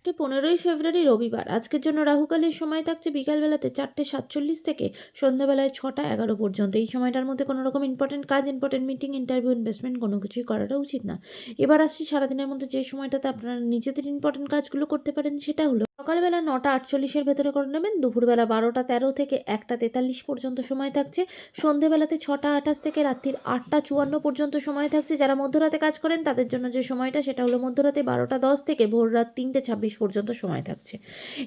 আজকে 15ই ফেব্রুয়ারি রবিবার। আজকের জন্য রাহুকালের সময় থাকছে বিকালবেলাতে 4:47 থেকে সন্ধ্যাবেলায় 6:11 পর্যন্ত। এই সময়টার মধ্যে কোনো রকম ইম্পর্টেন্ট কাজ, ইম্পর্টেন্ট মিটিং, ইন্টারভিউ, ইনভেস্টমেন্ট কোনো কিছুই করাটা উচিত না। এবার আসছি সারাদিনের মধ্যে যে সময়টাতে আপনারা নিজেদের ইম্পর্টেন্ট কাজগুলো করতে পারেন সেটা হলো সকালবেলা 9:48 ভেতরে করে নেবেন, দুপুরবেলা 12:13 থেকে 1:43 পর্যন্ত সময় থাকছে, সন্ধেবেলাতে 6:28 থেকে রাত্রির 8:54 পর্যন্ত সময় থাকছে। যারা মধ্যরাতে কাজ করেন তাদের জন্য যে সময়টা সেটা হলো মধ্যরাতে 12:10 থেকে ভোর রাত 3:26 পর্যন্ত সময় থাকছে।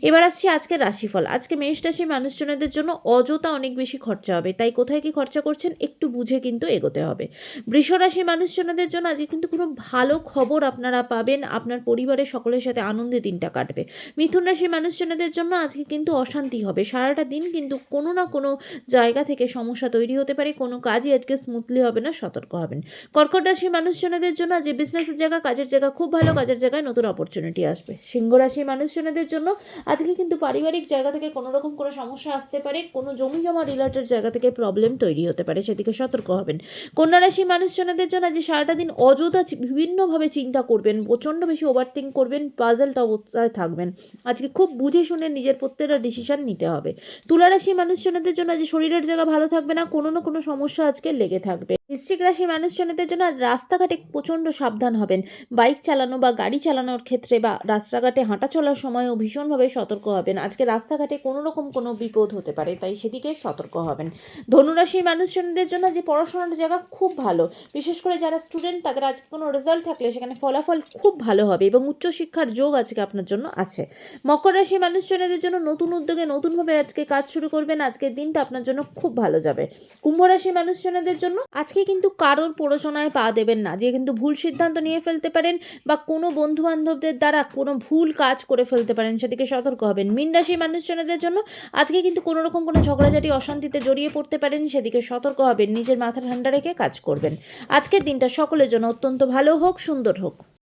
এবার আসছি আজকের রাশিফল। আজকে মেষ রাশির মানুষজনদের জন্য অযথা অনেক বেশি খরচা হবে, তাই কোথায় কি খরচা করছেন একটু বুঝে কিন্তু এগোতে হবে। বৃষ রাশির মানুষজনদের জন্য আজকে কিন্তু কোনো ভালো খবর আপনারা পাবেন, আপনার পরিবারের সকলের সাথে আনন্দে দিনটা কাটবে। মিথুন রাশির মানুষজনদের জন্য আজকে কিন্তু অশান্তি হবে, সারাটা দিন কিন্তু কোনো না কোনো জায়গা থেকে সমস্যা তৈরি হতে পারে, কোনো কাজই আজকে স্মুথলি হবে না, সতর্ক হবেন। কর্কট রাশির মানুষজনদের জন্য যে বিজনেসের জায়গা, কাজের জায়গা খুব ভালো, কাজের জায়গায় নতুন অপরচুনিটি আসবে। সিংহ রাশির মানুষজনদের জন্য আজকে কিন্তু পারিবারিক জায়গা থেকে কোনো রকম কোনো সমস্যা আসতে পারে, কোনো জমি জমা রিলেটেড জায়গা থেকে প্রবলেম তৈরি হতে পারে, সেদিকে সতর্ক হবেন। কন্যা রাশির মানুষজনদের জন্য যে সারাটা দিন অযথা বিভিন্নভাবে চিন্তা করবেন, প্রচণ্ড বেশি ওভারথিঙ্ক করবেন, পাজলড অবস্থায় থাকবেন। আজকে খুব বুঝে শুনে নিজের প্রত্যেকটা ডিসিশন নিতে হবে। তুলা রাশির মানুষজনদের জন্য যে শরীরের জায়গা ভালো থাকবে না, কোনো না কোনো সমস্যা আজকে লেগে থাকবে। বৃশ্চিক রাশির মানুষজনদের জন্য রাস্তাঘাটে প্রচণ্ড সাবধান হবেন, বাইক চালানো বা গাড়ি চালানোর ক্ষেত্রে বা রাস্তাঘাটে হাঁটা চলার সময়ও ভীষণভাবে সতর্ক হবেন। আজকে রাস্তাঘাটে কোনো রকম কোনো বিপদ হতে পারে, তাই সেদিকে সতর্ক হবেন। ধনুরাশির মানুষজনদের জন্য যে পড়াশোনার জায়গা খুব ভালো, বিশেষ করে যারা স্টুডেন্ট তাদের আজকে কোনো রেজাল্ট থাকলে সেখানে ফলাফল খুব ভালো হবে এবং উচ্চশিক্ষার যোগ আজকে আপনার জন্য আছে। মকর রাশির মানুষজনদের জন্য নতুন উদ্যোগে নতুনভাবে আজকে কাজ শুরু করবেন, আজকের দিনটা আপনার জন্য খুব ভালো যাবে। কুম্ভ রাশির মানুষজনদের জন্য আজকে কিন্তু কারোর পড়াশোনায় পা দেবেন না, যে কিন্তু ভুল সিদ্ধান্ত নিয়ে ফেলতে পারেন বা কোনো বন্ধু বান্ধবদের দ্বারা কোনো ভুল কাজ করে ফেলতে পারেন, সেদিকে সতর্ক হবেন। মীন রাশির মানুষজনদের জন্য আজকে কিন্তু কোনো রকম কোনো ঝগড়াঝাটি অশান্তিতে জড়িয়ে পড়তে পারেন, সেদিকে সতর্ক হবেন, নিজের মাথা ঠান্ডা রেখে কাজ করবেন। আজকের দিনটা সকলের জন্য অত্যন্ত ভালো হোক, সুন্দর হোক।